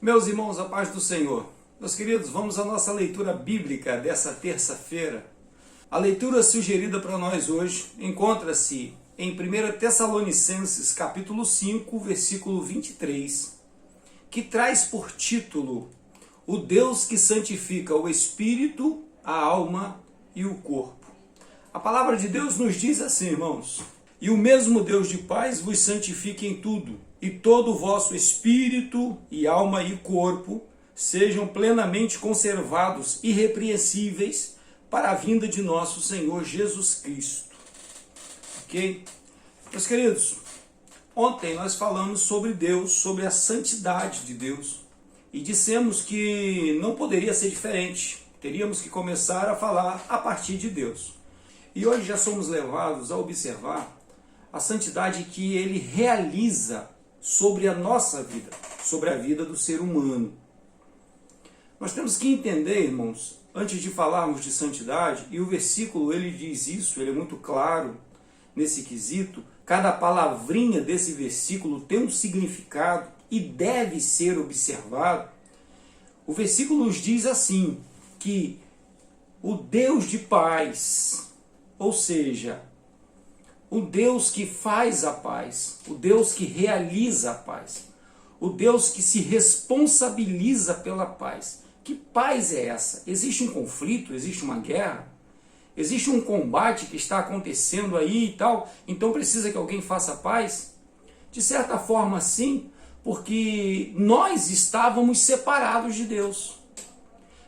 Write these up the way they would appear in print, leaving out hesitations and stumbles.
Meus irmãos, a paz do Senhor. Meus queridos, vamos à nossa leitura bíblica dessa terça-feira. A leitura sugerida para nós hoje encontra-se em 1 Tessalonicenses capítulo 5, versículo 23, que traz por título o Deus que santifica o espírito, a alma e o corpo. A palavra de Deus nos diz assim, irmãos: e o mesmo Deus de paz vos santifique em tudo, e todo o vosso espírito e alma e corpo sejam plenamente conservados, irrepreensíveis, para a vinda de nosso Senhor Jesus Cristo. Ok? Meus queridos, ontem nós falamos sobre Deus, sobre a santidade de Deus, e dissemos que não poderia ser diferente. Teríamos que começar a falar a partir de Deus. E hoje já somos levados a observar a santidade que Ele realiza sobre a nossa vida, sobre a vida do ser humano. Nós temos que entender, irmãos, antes de falarmos de santidade, e o versículo ele diz isso, ele é muito claro nesse quesito, cada palavrinha desse versículo tem um significado e deve ser observado. O versículo nos diz assim, que o Deus de paz, ou seja, o Deus que faz a paz, o Deus que realiza a paz, o Deus que se responsabiliza pela paz. Que paz é essa? Existe um conflito? Existe uma guerra? Existe um combate que está acontecendo aí e tal? Então precisa que alguém faça paz? De certa forma, sim, porque nós estávamos separados de Deus.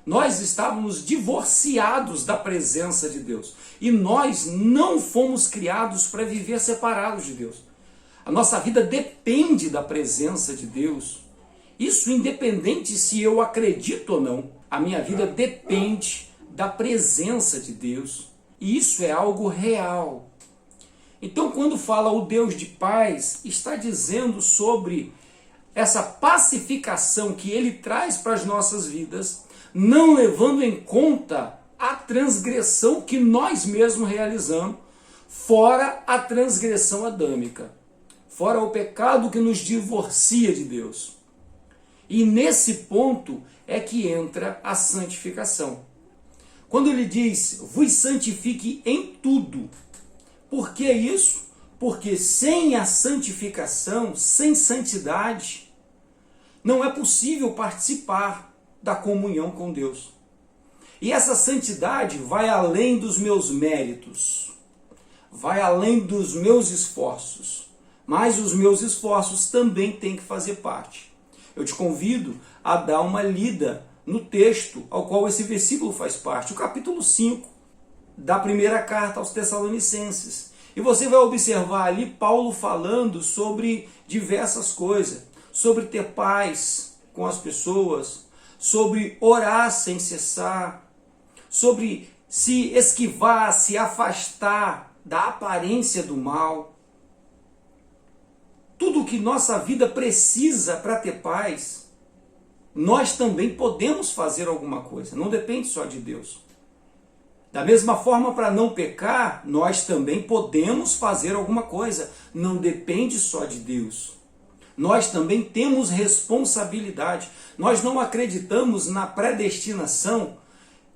Nós estávamos divorciados da presença de Deus. E nós não fomos criados para viver separados de Deus. A nossa vida depende da presença de Deus. Isso independente se eu acredito ou não. A minha vida depende da presença de Deus. E isso é algo real. Então, quando fala o Deus de paz, está dizendo sobre essa pacificação que Ele traz para as nossas vidas, não levando em conta a transgressão que nós mesmos realizamos, fora a transgressão adâmica, fora o pecado que nos divorcia de Deus. E nesse ponto é que entra a santificação. Quando ele diz, vos santifique em tudo. Por que isso? Porque sem a santificação, sem santidade, não é possível participar da comunhão com Deus. E essa santidade vai além dos meus méritos, vai além dos meus esforços, mas os meus esforços também têm que fazer parte. Eu te convido a dar uma lida no texto ao qual esse versículo faz parte, o capítulo 5 da primeira carta aos Tessalonicenses. E você vai observar ali Paulo falando sobre diversas coisas, sobre ter paz com as pessoas, sobre orar sem cessar, sobre se esquivar, se afastar da aparência do mal. Tudo que nossa vida precisa para ter paz, nós também podemos fazer alguma coisa, não depende só de Deus. Da mesma forma, para não pecar, nós também podemos fazer alguma coisa, não depende só de Deus. Nós também temos responsabilidade. Nós não acreditamos na predestinação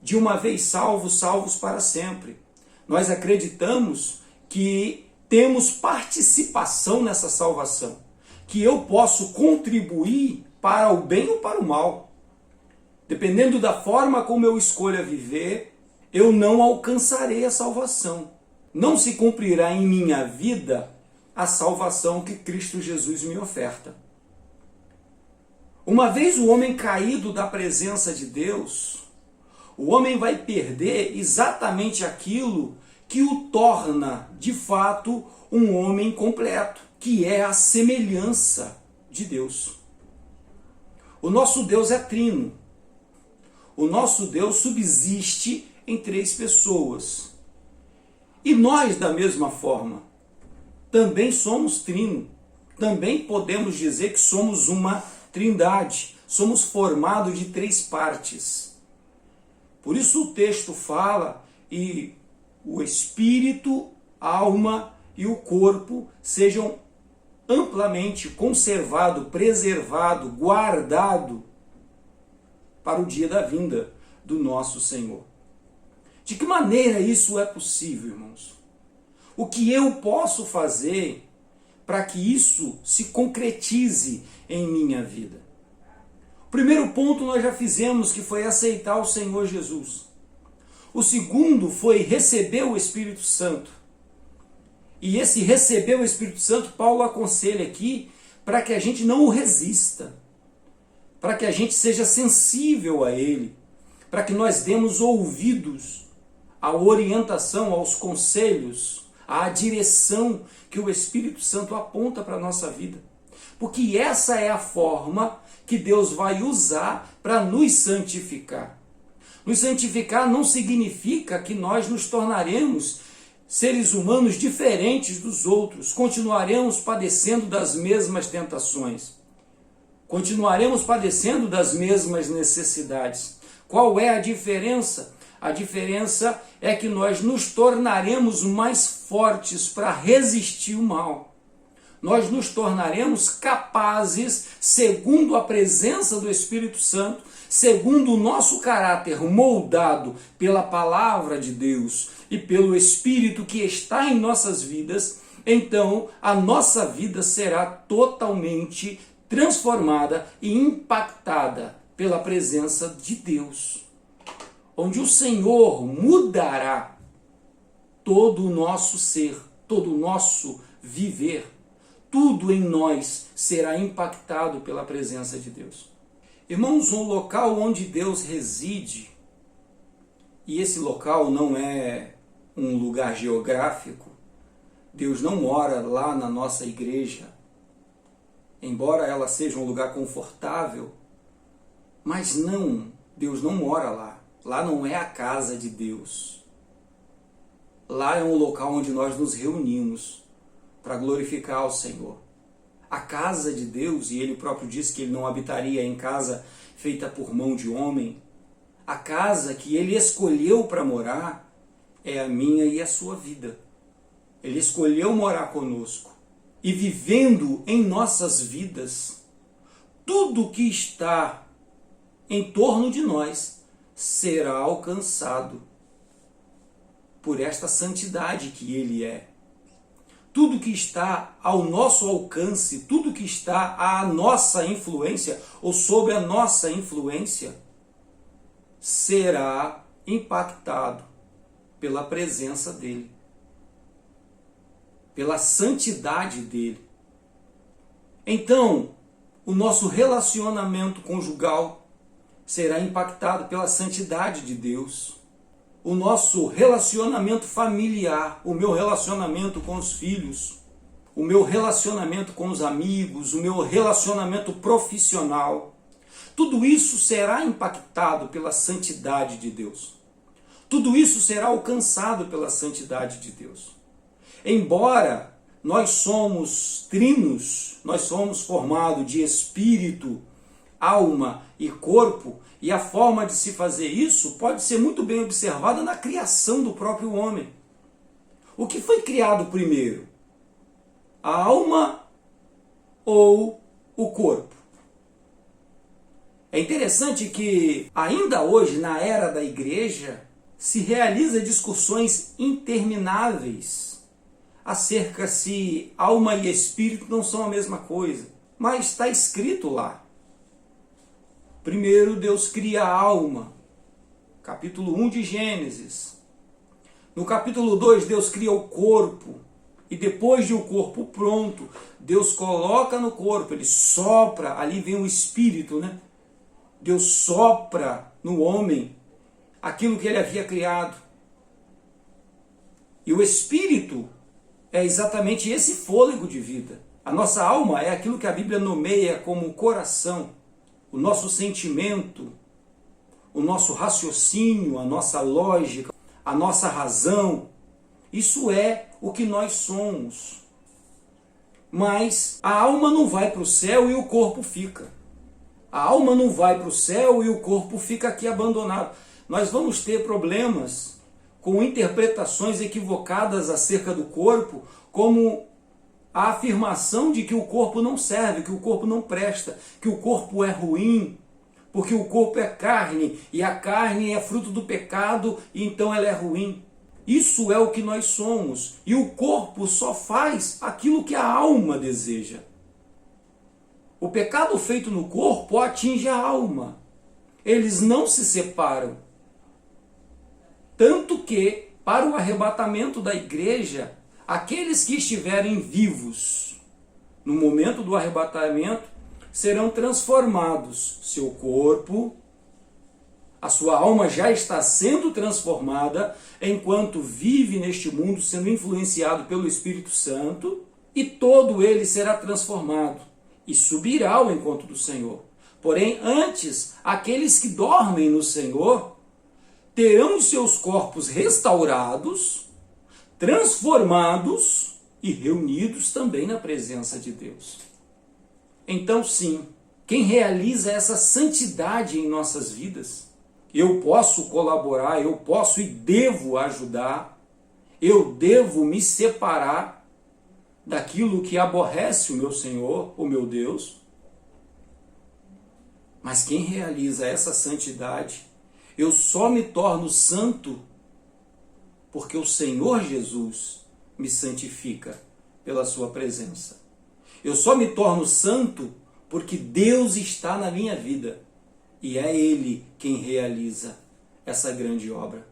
de uma vez salvos, salvos para sempre. Nós acreditamos que temos participação nessa salvação, que eu posso contribuir para o bem ou para o mal. Dependendo da forma como eu escolha viver, eu não alcançarei a salvação. Não se cumprirá em minha vida a salvação que Cristo Jesus me oferta. Uma vez o homem caído da presença de Deus, o homem vai perder exatamente aquilo que o torna, de fato, um homem completo, que é a semelhança de Deus. O nosso Deus é trino. O nosso Deus subsiste em 3 pessoas. E nós, da mesma forma, também somos trino. Também podemos dizer que somos uma trindade. Somos formados de 3 partes. Por isso o texto fala, e o espírito, a alma e o corpo sejam amplamente conservado, preservado, guardado para o dia da vinda do nosso Senhor. De que maneira isso é possível, irmãos? O que eu posso fazer para que isso se concretize em minha vida? O primeiro ponto nós já fizemos, que foi aceitar o Senhor Jesus. O segundo foi receber o Espírito Santo. E esse receber o Espírito Santo, Paulo aconselha aqui para que a gente não o resista, para que a gente seja sensível a ele, para que nós demos ouvidos à orientação, aos conselhos, à direção que o Espírito Santo aponta para a nossa vida. Porque essa é a forma que Deus vai usar para nos santificar. Nos santificar não significa que nós nos tornaremos seres humanos diferentes dos outros, continuaremos padecendo das mesmas tentações, continuaremos padecendo das mesmas necessidades. Qual é a diferença? A diferença é que nós nos tornaremos mais fortes para resistir o mal. Nós nos tornaremos capazes, segundo a presença do Espírito Santo, segundo o nosso caráter moldado pela palavra de Deus e pelo Espírito que está em nossas vidas, então a nossa vida será totalmente transformada e impactada pela presença de Deus, onde o Senhor mudará todo o nosso ser, todo o nosso viver. Tudo em nós será impactado pela presença de Deus. Irmãos, um local onde Deus reside, e esse local não é um lugar geográfico, Deus não mora lá na nossa igreja, embora ela seja um lugar confortável, mas não, Deus não mora lá. Lá não é a casa de Deus. Lá é um local onde nós nos reunimos para glorificar ao Senhor. A casa de Deus, e Ele próprio disse que Ele não habitaria em casa feita por mão de homem, a casa que Ele escolheu para morar é a minha e a sua vida. Ele escolheu morar conosco. E vivendo em nossas vidas, tudo que está em torno de nós será alcançado por esta santidade que Ele é. Tudo que está ao nosso alcance, tudo que está à nossa influência ou sob a nossa influência, será impactado pela presença dEle, pela santidade dEle. Então, o nosso relacionamento conjugal será impactado pela santidade de Deus. O nosso relacionamento familiar, o meu relacionamento com os filhos, o meu relacionamento com os amigos, o meu relacionamento profissional, tudo isso será impactado pela santidade de Deus. Tudo isso será alcançado pela santidade de Deus. Embora nós somos trinos, nós somos formados de espírito, alma e corpo, e a forma de se fazer isso pode ser muito bem observada na criação do próprio homem. O que foi criado primeiro? A alma ou o corpo? É interessante que ainda hoje, na era da igreja, se realiza discussões intermináveis acerca se alma e espírito não são a mesma coisa. Mas está escrito lá. Primeiro Deus cria a alma, capítulo 1 de Gênesis. No capítulo 2 Deus cria o corpo, e depois de o corpo pronto, Deus coloca no corpo, Ele sopra, ali vem o espírito, né? Deus sopra no homem aquilo que Ele havia criado. E o espírito é exatamente esse fôlego de vida. A nossa alma é aquilo que a Bíblia nomeia como coração. O nosso sentimento, o nosso raciocínio, a nossa lógica, a nossa razão, isso é o que nós somos. Mas a alma não vai para o céu e o corpo fica. A alma não vai para o céu e o corpo fica aqui abandonado. Nós vamos ter problemas com interpretações equivocadas acerca do corpo, como a afirmação de que o corpo não serve, que o corpo não presta, que o corpo é ruim, porque o corpo é carne, e a carne é fruto do pecado, e então ela é ruim. Isso é o que nós somos, e o corpo só faz aquilo que a alma deseja. O pecado feito no corpo atinge a alma. Eles não se separam. Tanto que, para o arrebatamento da igreja, aqueles que estiverem vivos no momento do arrebatamento serão transformados. Seu corpo, a sua alma já está sendo transformada enquanto vive neste mundo, sendo influenciado pelo Espírito Santo, e todo ele será transformado e subirá ao encontro do Senhor. Porém, antes, aqueles que dormem no Senhor terão os seus corpos restaurados, transformados e reunidos também na presença de Deus. Então, sim, quem realiza essa santidade em nossas vidas, eu posso colaborar, eu posso e devo ajudar, eu devo me separar daquilo que aborrece o meu Senhor, o meu Deus. Mas quem realiza essa santidade, eu só me torno santo porque o Senhor Jesus me santifica pela sua presença. Eu só me torno santo porque Deus está na minha vida e é Ele quem realiza essa grande obra.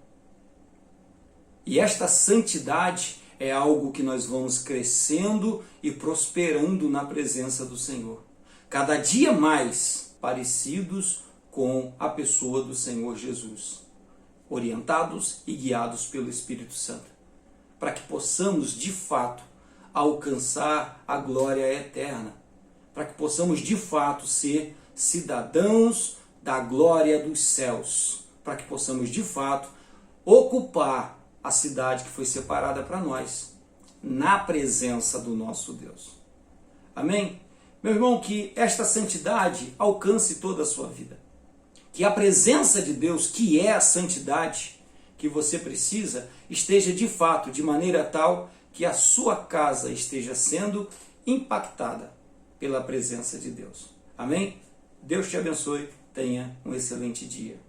E esta santidade é algo que nós vamos crescendo e prosperando na presença do Senhor. Cada dia mais parecidos com a pessoa do Senhor Jesus, orientados e guiados pelo Espírito Santo, para que possamos de fato alcançar a glória eterna, para que possamos de fato ser cidadãos da glória dos céus, para que possamos de fato ocupar a cidade que foi separada para nós, na presença do nosso Deus. Amém? Meu irmão, que esta santidade alcance toda a sua vida. Que a presença de Deus, que é a santidade que você precisa, esteja de fato, de maneira tal que a sua casa esteja sendo impactada pela presença de Deus. Amém? Deus te abençoe. Tenha um excelente dia.